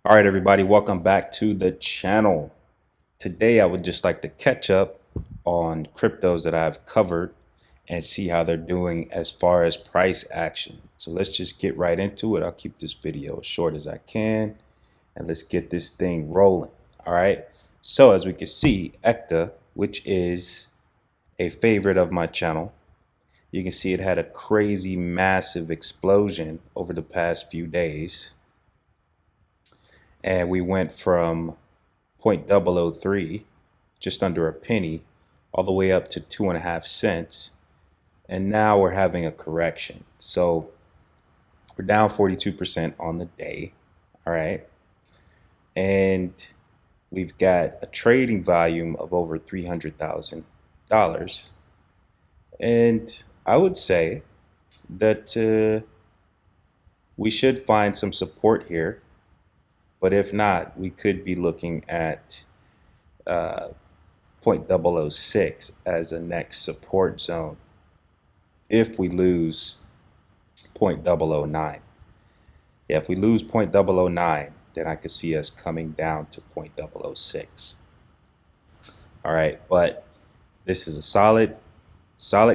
All right, everybody, welcome back to the channel. Today, I would just like to catch up on cryptos that I've covered and see how they're doing as far as price action. So let's just get right into it. I'll keep this video as short as I can and let's get this thing rolling. All right. So as we can see, ECTA, which is a favorite of my channel, you can see it had a crazy massive explosion over the past few days. And we went from 0.003, just under a penny, all the way up to 2.5 cents. And now we're having a correction. So we're down 42% on the day. All right. And we've got a trading volume of over $300,000. And I would say that we should find some support here. But if not, we could be looking at 0.006 as a next support zone if we lose 0.009. Yeah, if we lose 0.009, then I could see us coming down to 0.006. All right, but this is a solid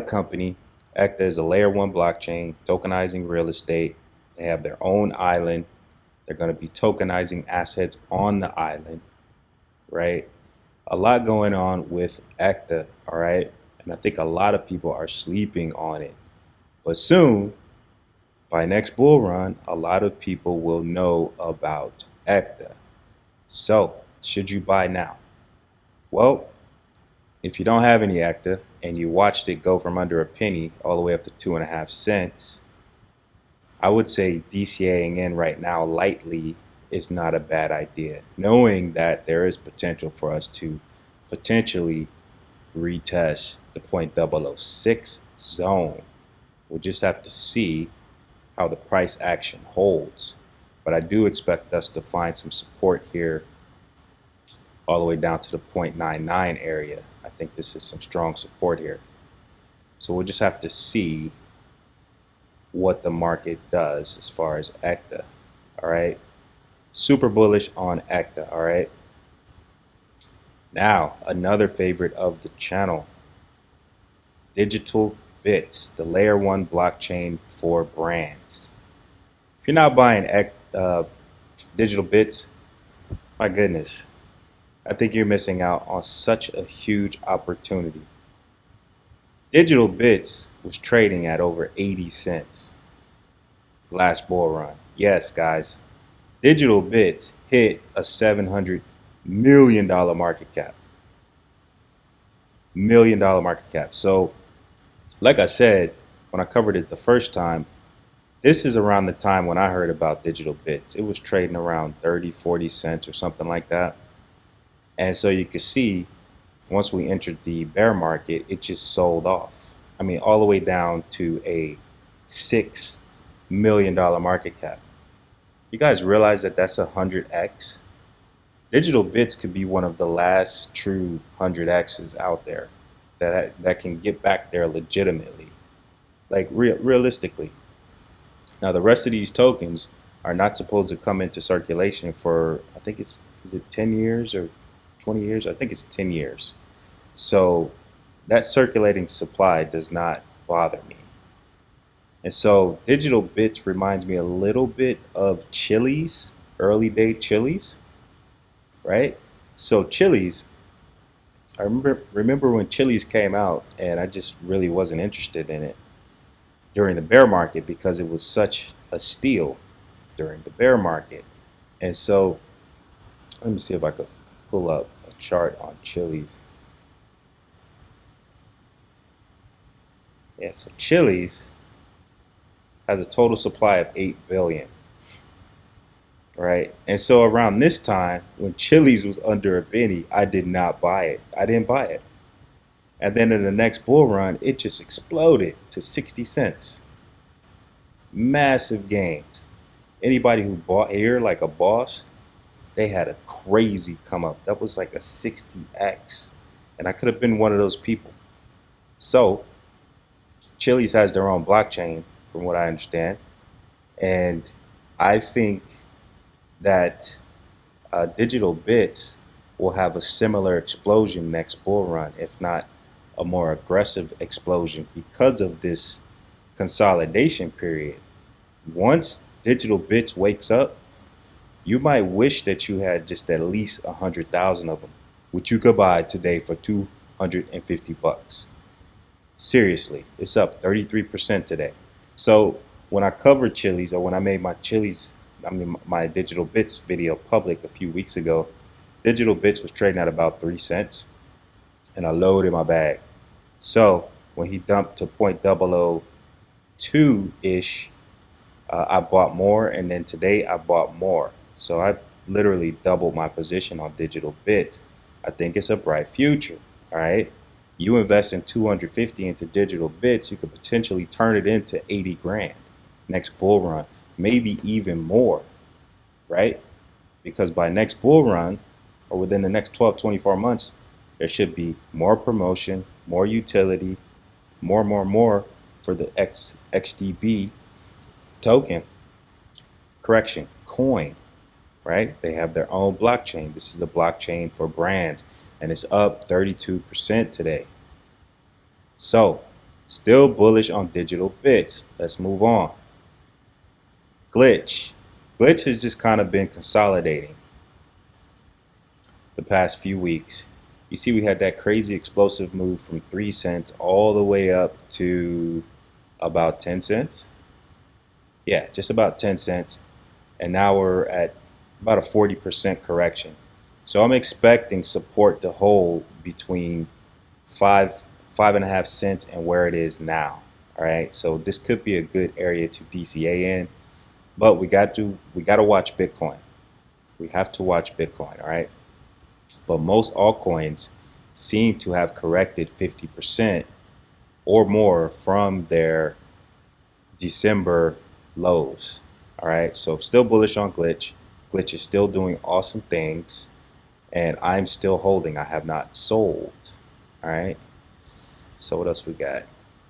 company. ECTA is a layer 1 blockchain, tokenizing real estate. They have their own island. They're going to be tokenizing assets on the island, right? A lot going on with ECTA, all right? And I think a lot of people are sleeping on it. But soon, by next bull run, a lot of people will know about ECTA. So, should you buy now? Well, if you don't have any ECTA and you watched it go from under a penny all the way up to 2.5 cents, I would say DCAing in right now lightly is not a bad idea, knowing that there is potential for us to potentially retest the 0.006 zone. We'll just have to see how the price action holds. But I do expect us to find some support here all the way down to the 0.99 area. I think this is some strong support here. So we'll just have to see what the market does as far as ECTA. All right. Super bullish on ECTA. All right. Now, another favorite of the channel, Digital Bits, the layer 1 blockchain for brands. If you're not buying Digital Bits, my goodness, I think you're missing out on such a huge opportunity. Digital Bits was trading at over 80 cents last bull run. Yes, guys, Digital Bits hit a $700 million market cap. $1 million market cap. So, like I said, when I covered it the first time, this is around the time when I heard about Digital Bits. It was trading around 30, 40 cents or something like that. And so you could see once we entered the bear market, it just sold off. I mean, all the way down to a $6 million market cap. You guys realize that that's 100x? Digital Bits could be one of the last true 100x's out there that can get back there legitimately, like realistically. Now, the rest of these tokens are not supposed to come into circulation for, I think is it 10 years or 20 years? I think it's 10 years. So that circulating supply does not bother me. And so Digital Bits reminds me a little bit of Chili's, early day Chili's, right? So Chili's, I remember when Chili's came out and I just really wasn't interested in it during the bear market because it was such a steal during the bear market. And so let me see if I could pull up a chart on Chili's. Yeah, so Chili's has a total supply of 8 billion, right? And so around this time, when Chili's was under a penny, I did not buy it. I didn't buy it. And then in the next bull run, it just exploded to 60 cents. Massive gains. Anybody who bought here like a boss, they had a crazy come up. That was like a 60x. And I could have been one of those people. So Chili's has their own blockchain, from what I understand. And I think that digital bits will have a similar explosion next bull run, if not a more aggressive explosion, because of this consolidation period. Once digital bits wakes up, you might wish that you had just at least 100,000 of them, which you could buy today for 250 bucks. Seriously, it's up 33% today. So when I covered Chili's, or when I made my my digital bits video public a few weeks ago, digital bits was trading at about 3 cents, and I loaded my bag. So when he dumped to 0.002-ish, I bought more, and then today I bought more. So I literally doubled my position on digital bits. I think it's a bright future. All right. You invest in 250 into digital bits, you could potentially turn it into 80 grand next bull run, maybe even more, right? Because by next bull run, or within the next 12, 24 months, there should be more promotion, more utility, more for the XDB token, coin, right? They have their own blockchain. This is the blockchain for brands, and it's up 32% today. So, still bullish on digital bits. Let's move on. Glitch. Glitch has just kind of been consolidating the past few weeks. You see, we had that crazy explosive move from 3 cents all the way up to about 10 cents. Yeah, just about 10 cents. And now we're at about a 40% correction. So I'm expecting support to hold between 5.5 cents and where it is now. All right, so this could be a good area to DCA in, but we got to watch Bitcoin. We have to watch Bitcoin. All right, but most altcoins seem to have corrected 50% or more from their December lows. All right, so still bullish on Glitch. Glitch is still doing awesome things, and I'm still holding. I have not sold. All right. So what else we got?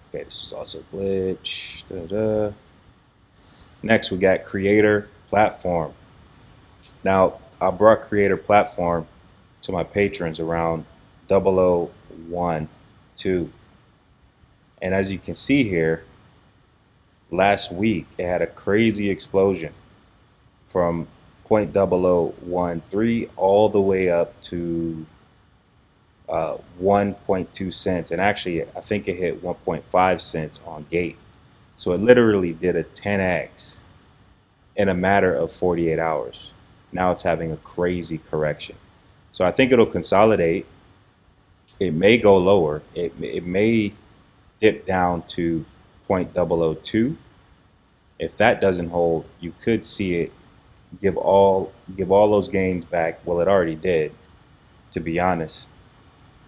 Okay, this is also Glitch. Next, we got Creator Platform. Now, I brought Creator Platform to my patrons around 0012. And as you can see here, last week it had a crazy explosion from 0.0013 all the way up to 1.2 cents, and actually I think it hit 1.5 cents on gate. So it literally did a 10x in a matter of 48 hours. Now it's having a crazy correction. So I think it'll consolidate. It may go lower. It may dip down to 0.002. If that doesn't hold, you could see it give all those gains back. Well, it already did, to be honest.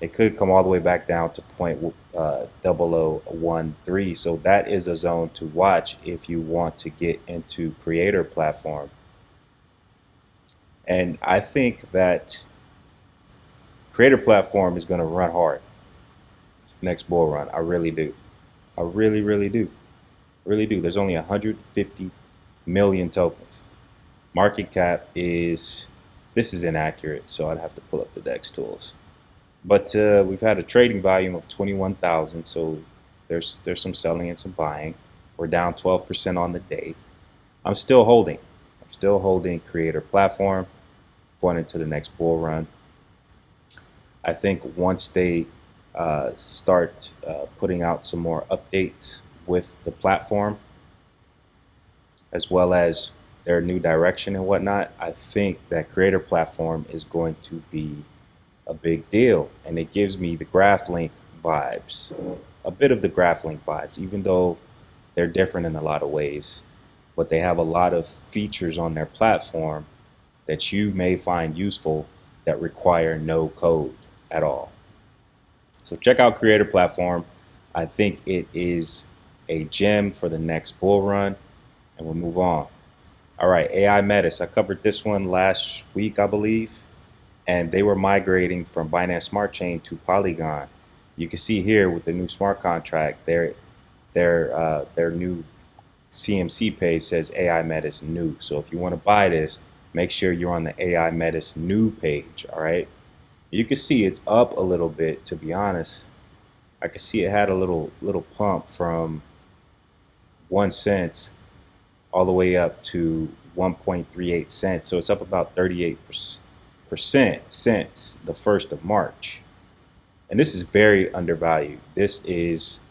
It could come all the way back down to 0.0013. So that is a zone to watch if you want to get into Creator Platform. And I think that Creator Platform is going to run hard next bull run. I really do. I really do. Really do. There's only 150 million tokens. Market cap is, this is inaccurate, so I'd have to pull up the DEX tools. But we've had a trading volume of 21,000, so there's some selling and some buying. We're down 12% on the day. I'm still holding. I'm still holding Creator Platform going into the next bull run. I think once they start putting out some more updates with the platform, as well as their new direction and whatnot, I think that Creator Platform is going to be a big deal. And it gives me the GraphLink vibes, a bit of the GraphLink vibes, even though they're different in a lot of ways. But they have a lot of features on their platform that you may find useful that require no code at all. So check out Creator Platform. I think it is a gem for the next bull run, and we'll move on. All right, AI Metis. I covered this one last week, I believe, and they were migrating from Binance Smart Chain to Polygon. You can see here with the new smart contract, their new CMC page says AI Metis new. So if you want to buy this, make sure you're on the AI Metis new page. All right, you can see it's up a little bit. To be honest, I can see it had a little pump from 1 cent all the way up to 1.38 cents. So it's up about 38% since the 1st of March. And this is very undervalued. This is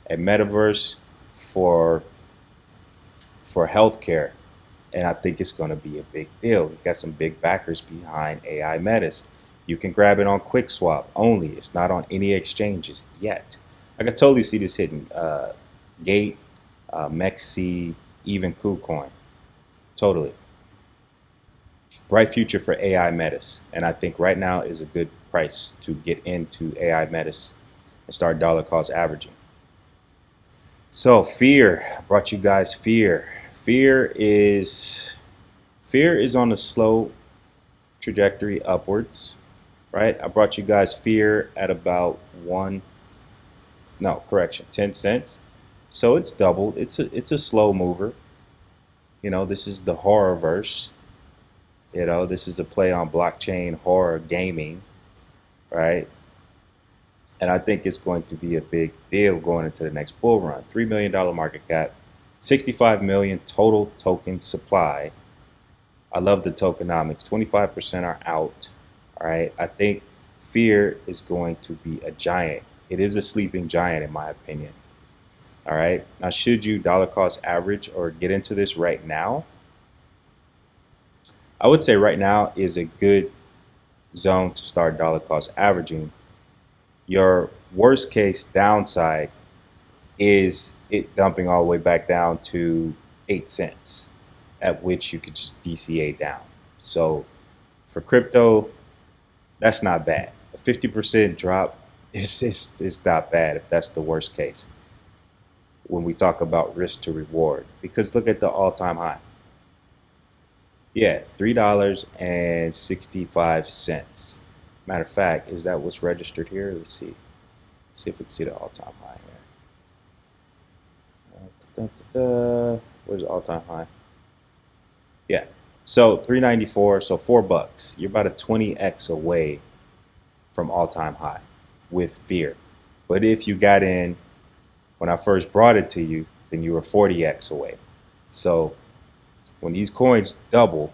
a metaverse for healthcare. And I think it's going to be a big deal. We've got some big backers behind AI Metis. You can grab it on QuickSwap only. It's not on any exchanges yet. I could totally see this hitting Gate, Mexi, even KuCoin. Totally. Bright future for AI Metis. And I think right now is a good price to get into AI Metis and start dollar cost averaging. So fear, I brought you guys fear. Fear is on a slow trajectory upwards, right? I brought you guys fear at about 10 cents. So it's doubled. It's a slow mover. You know, this is the horror verse. You know, this is a play on blockchain horror gaming, right? And I think it's going to be a big deal going into the next bull run. $3 million market cap, 65 million total token supply. I love the tokenomics. 25% are out. All right. I think fear is going to be a giant. It is a sleeping giant, in my opinion. All right. Now, should you dollar cost average or get into this right now? I would say right now is a good zone to start dollar cost averaging. Your worst case downside is it dumping all the way back down to 8 cents, at which you could just DCA down. So for crypto, that's not bad. A 50% drop is not bad if that's the worst case when we talk about risk to reward. Because look at the all-time high. Yeah, $3.65. Matter of fact, is that what's registered here? Let's see. Let's see if we can see the all-time high here. Where's the all-time high? Yeah. So $3.94, so $4. You're about a 20x away from all-time high with fear. But if you got in when I first brought it to you, then you were 40x away. So when these coins double,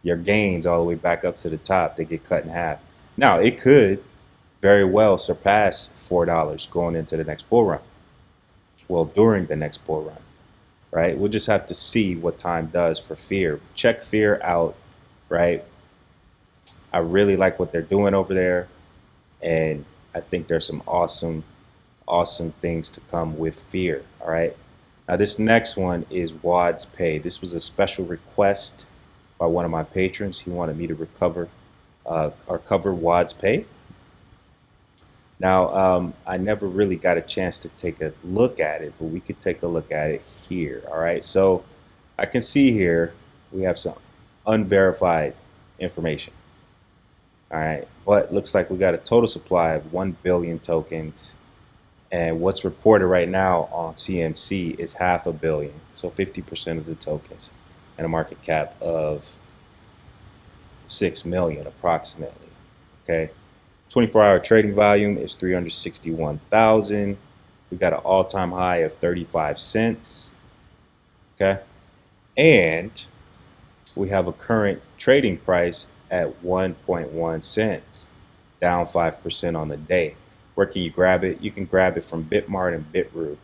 your gains all the way back up to the top, they get cut in half. Now, it could very well surpass $4 going into the next bull run. Well, during the next bull run, right? We'll just have to see what time does for fear. Check fear out, right? I really like what they're doing over there. And I think there's some awesome things to come with fear, all right? Now, this next one is WadzPay. This was a special request by one of my patrons. He wanted me to cover WadzPay. Now, I never really got a chance to take a look at it, but we could take a look at it here. All right, so I can see here we have some unverified information. All right, but looks like we got a total supply of 1 billion tokens. And what's reported right now on CMC is 500 million, so 50% of the tokens, and a market cap of 6 million approximately. Okay, 24-hour trading volume is 361,000. We got an all-time high of 35 cents. Okay, and we have a current trading price at 1.1 cents, down 5% on the day. Where can you grab it? You can grab it from Bitmart and Bitroot.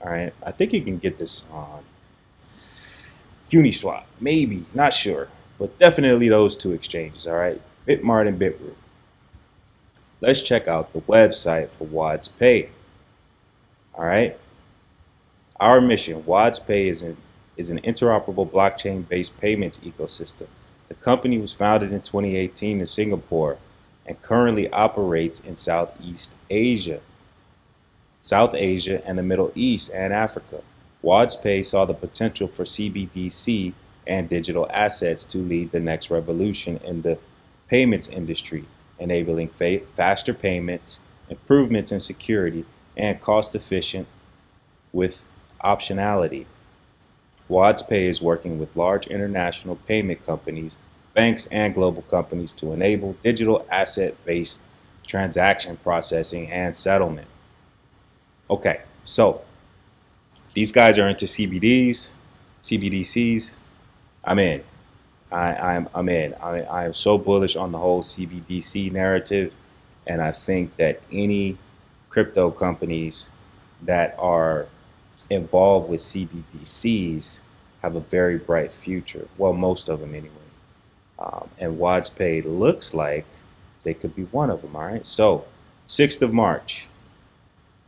All right, I think you can get this on Uniswap, maybe, not sure, but definitely those two exchanges. All right, Bitmart and Bitroot. Let's check out the website for WadzPay. All right, our mission: WadzPay is an interoperable blockchain-based payments ecosystem. The company was founded in 2018 in Singapore and currently operates in Southeast Asia, South Asia, and the Middle East and Africa. WadzPay saw the potential for CBDC and digital assets to lead the next revolution in the payments industry, enabling faster payments, improvements in security, and cost efficient with optionality. WadzPay is working with large international payment companies banks, and global companies to enable digital asset-based transaction processing and settlement. Okay, so these guys are into CBDs, CBDCs. I'm in. I'm in. I am so bullish on the whole CBDC narrative, and I think that any crypto companies that are involved with CBDCs have a very bright future. Well, most of them anyway. And WadzPay looks like they could be one of them. All right. So, 6th of March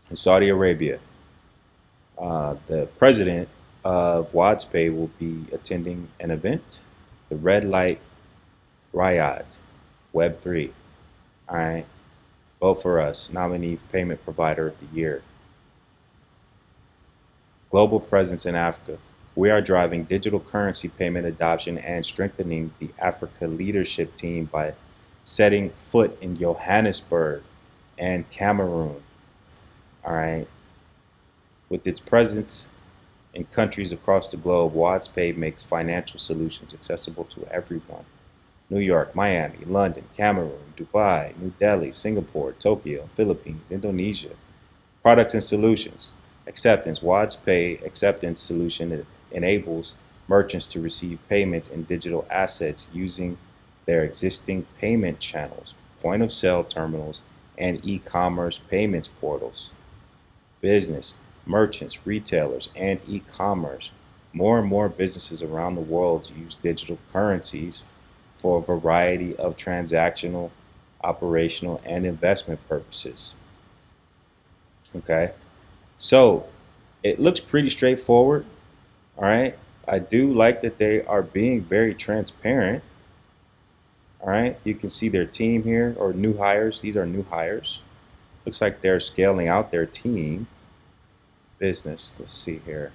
in Saudi Arabia, the president of WadzPay will be attending an event, the Red Light Riot Web3. All right. Vote for us. Nominee Payment Provider of the Year. Global presence in Africa. We are driving digital currency payment adoption and strengthening the Africa leadership team by setting foot in Johannesburg and Cameroon. All right. With its presence in countries across the globe, WadzPay makes financial solutions accessible to everyone. New York, Miami, London, Cameroon, Dubai, New Delhi, Singapore, Tokyo, Philippines, Indonesia. Products and solutions. Acceptance. WadzPay acceptance solution enables merchants to receive payments in digital assets using their existing payment channels, point of sale terminals, and e-commerce payments portals. Business. Merchants, retailers, and e-commerce. More and more businesses around the world use digital currencies for a variety of transactional, operational, and investment purposes. Okay, so it looks pretty straightforward. All right, I do like that they are being very transparent. All right, you can see their team here, or new hires. These are new hires. Looks like they're scaling out their team. Business, let's see here.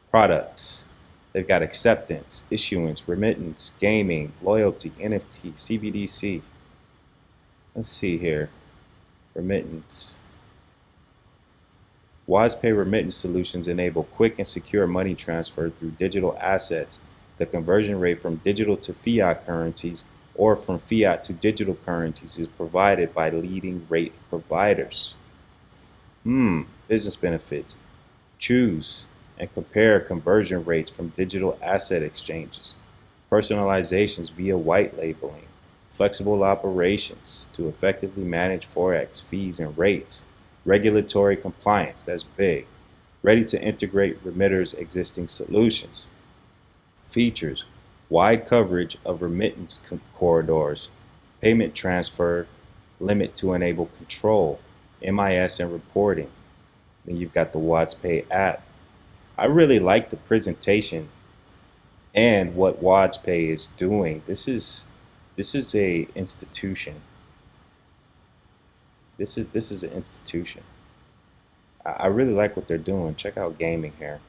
Products. They've got acceptance, issuance, remittance, gaming, loyalty, NFT, CBDC. Let's see here. Remittance. WadzPay remittance solutions enable quick and secure money transfer through digital assets. The conversion rate from digital to fiat currencies or from fiat to digital currencies is provided by leading rate providers. Business benefits. Choose and compare conversion rates from digital asset exchanges. Personalizations via white labeling. Flexible operations to effectively manage Forex fees and rates. Regulatory compliance, that's big. Ready to integrate remitters' existing solutions. Features. Wide coverage of remittance corridors. Payment transfer limit to enable control. MIS and reporting. Then you've got the WadzPay app. I really like the presentation and what WadzPay is doing. This is a institution. This is an institution. I really like what they're doing. Check out gaming here.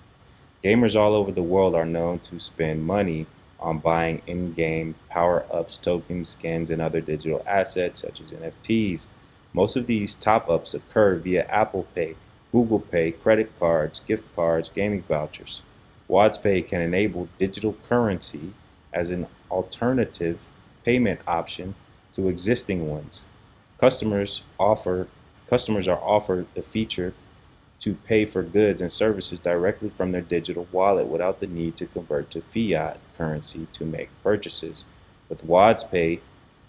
Gamers all over the world are known to spend money on buying in-game power-ups, tokens, skins, and other digital assets such as NFTs. Most of these top-ups occur via Apple Pay, Google Pay, credit cards, gift cards, gaming vouchers. WadzPay can enable digital currency as an alternative payment option to existing ones. Customers are offered the feature to pay for goods and services directly from their digital wallet without the need to convert to fiat currency to make purchases. With WadzPay,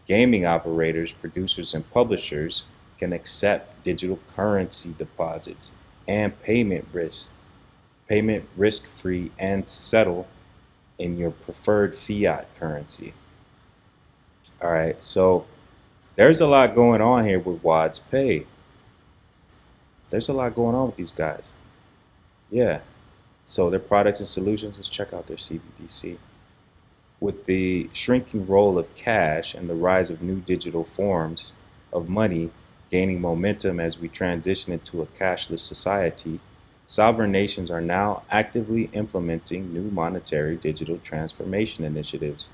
gaming operators, producers, and publishers can accept digital currency deposits and payment risk-free, and settle in your preferred fiat currency. All right, so there's a lot going on here with WadzPay. There's a lot going on with these guys. Yeah. So their products and solutions, let's check out their CBDC. With the shrinking role of cash and the rise of new digital forms of money gaining momentum as we transition into a cashless society, sovereign nations are now actively implementing new monetary digital transformation initiatives.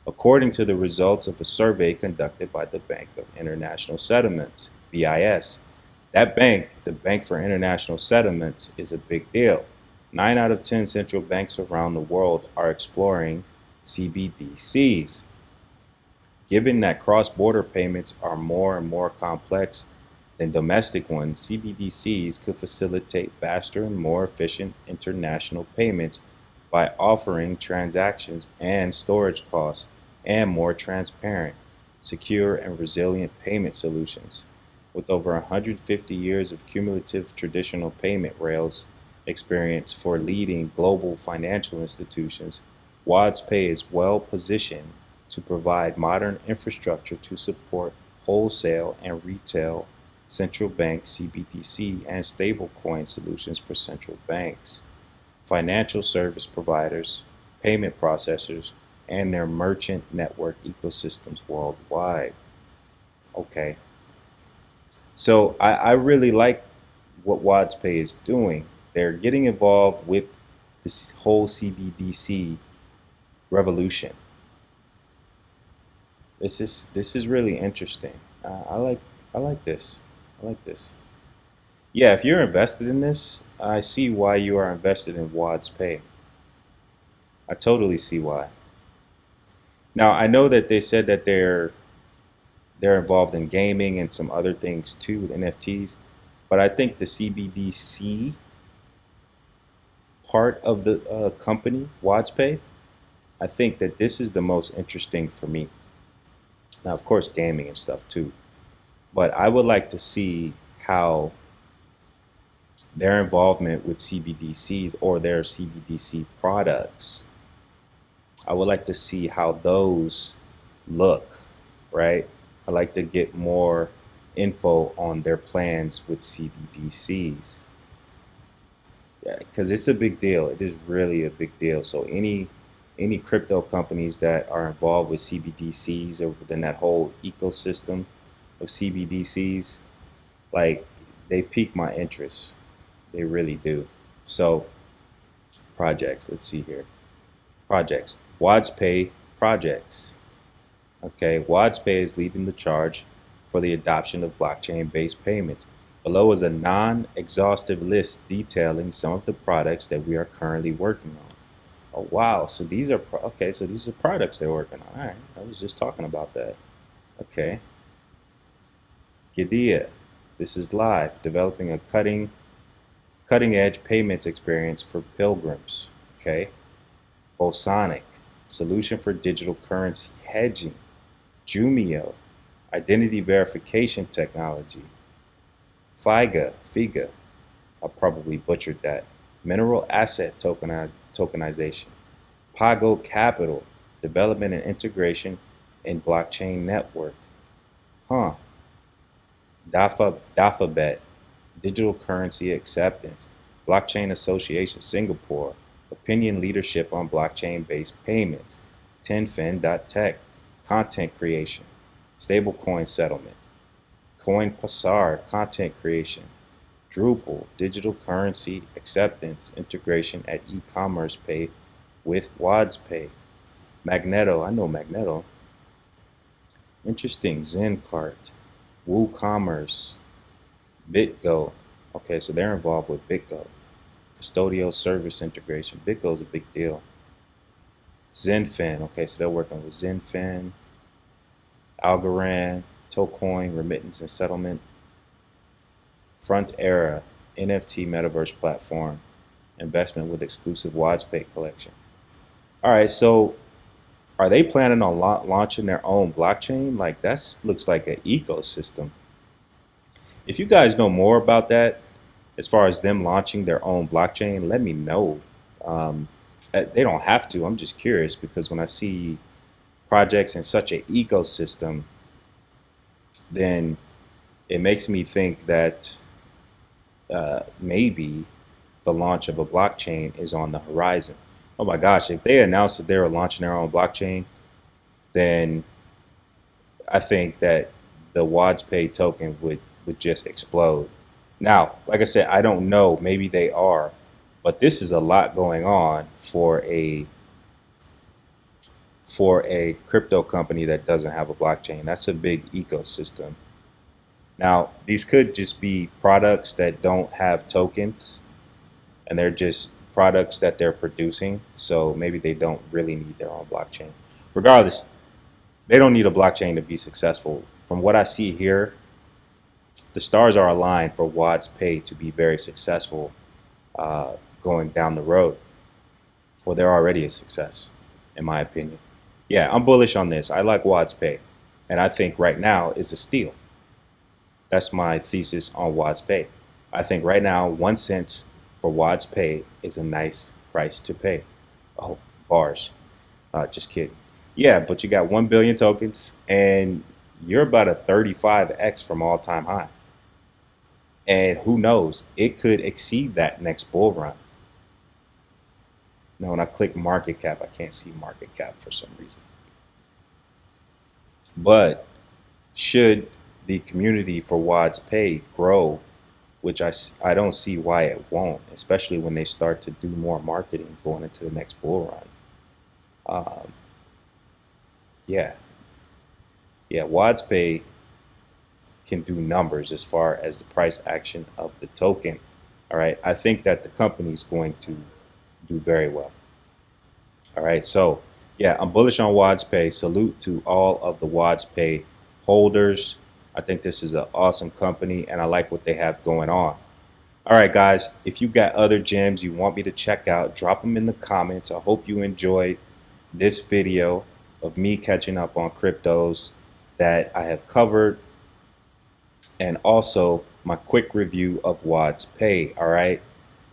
According to the results of a survey conducted by the Bank of International Settlements, BIS, that bank, the Bank for International Settlements, is a big deal. 9 out of 10 central banks around the world are exploring CBDCs. Given that cross-border payments are more and more complex than domestic ones, CBDCs could facilitate faster and more efficient international payments by offering transactions and storage costs and more transparent, secure, and resilient payment solutions. With over 150 years of cumulative traditional payment rails experience for leading global financial institutions, WadzPay is well positioned to provide modern infrastructure to support wholesale and retail central bank CBDC and stablecoin solutions for central banks, financial service providers, payment processors, and their merchant network ecosystems worldwide. Okay, so I really like what WadzPay is doing. They're getting involved with this whole CBDC revolution. This is really interesting. I like this. I like this. Yeah, if you're invested in this, I see why you are invested in WadzPay. I totally see why. Now I know that they said that they're involved in gaming and some other things too with NFTs, but I think the CBDC part of the company, WadzPay, I think that this is the most interesting for me. Now, of course, gaming and stuff too, but I would like to see how their involvement with CBDCs or their CBDC products, I would like to see how those look, right? I'd like to get more info on their plans with CBDCs. Yeah, because it's a big deal. It is really a big deal. So any crypto companies that are involved with CBDCs or within that whole ecosystem of CBDCs, like they pique my interest. They really do. So projects, let's see here. Projects. WadzPay projects. Okay, WadzPay is leading the charge for the adoption of blockchain-based payments. Below is a non-exhaustive list detailing some of the products that we are currently working on. Oh wow, so these are okay, so these are products they're working on. All right, I was just talking about that. Okay. Gidea. This is live, developing a cutting edge payments experience for pilgrims. Okay. Bosonic, solution for digital currency hedging. Jumio, identity verification technology. Figa, I probably butchered that. Mineral asset tokenization. Pago Capital, development and integration in blockchain network. Huh. DAFABet, digital currency acceptance. Blockchain Association Singapore, opinion leadership on blockchain-based payments. Tenfin.tech, content creation. Stablecoin settlement. CoinPasar, content creation. Drupal, digital currency acceptance integration at e-commerce pay with WadzPay. Magneto, I know Magneto. Interesting. ZenCart, WooCommerce, BitGo. Okay, so they're involved with BitGo. Custodial service integration. BitGo is a big deal. Zenfin. Okay, so they're working with Zenfin, Algorand, Tocoin, remittance and settlement. Front Era, NFT metaverse platform, investment with exclusive WadzPay collection. All right, so are they planning on launching their own blockchain? Like that looks like an ecosystem. If you guys know more about that, as far as them launching their own blockchain, let me know. They don't have to. I'm just curious because when I see projects in such an ecosystem, then it makes me think that maybe the launch of a blockchain is on the horizon. Oh my gosh, if they announced that they were launching their own blockchain, then I think that the WadzPay token would just explode. Now, like I said, I don't know, maybe they are, but this is a lot going on for a crypto company that doesn't have a blockchain. That's a big ecosystem. Now, these could just be products that don't have tokens, and they're just products that they're producing, so maybe they don't really need their own blockchain. Regardless, they don't need a blockchain to be successful. From what I see here, the stars are aligned for WadzPay to be very successful going down the road. Well, they're already a success, in my opinion. Yeah, I'm bullish on this. I like WadzPay, and I think right now is a steal. That's my thesis on WadzPay. I think right now 1 cent for WadzPay is a nice price to pay. Oh, bars. Just kidding. Yeah, but you got 1 billion tokens, and you're about a 35x from all-time high. And who knows, it could exceed that next bull run. Now, when I click market cap, I can't see market cap for some reason. But should the community for WadzPay grow, which I don't see why it won't, especially when they start to do more marketing going into the next bull run. Yeah, WadzPay can do numbers as far as the price action of the token. All right, I think that the company is going to do very well. All right, so yeah, I'm bullish on WadzPay. Salute to all of the WadzPay holders. I think this is an awesome company, and I like what they have going on. All right, guys, if you got other gems you want me to check out, drop them in the comments. I hope you enjoyed this video of me catching up on cryptos that I have covered, and also my quick review of WadzPay. All right,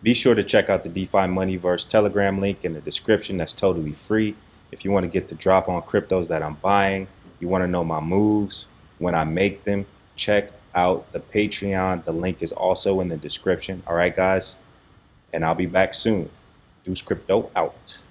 be sure to check out the DeFi Moneyverse Telegram link in the description. That's totally free. If you want to get the drop on cryptos that I'm buying, you want to know my moves when I make them, check out the Patreon. The link is also in the description. All right, guys, and I'll be back soon. Deuce Crypto out.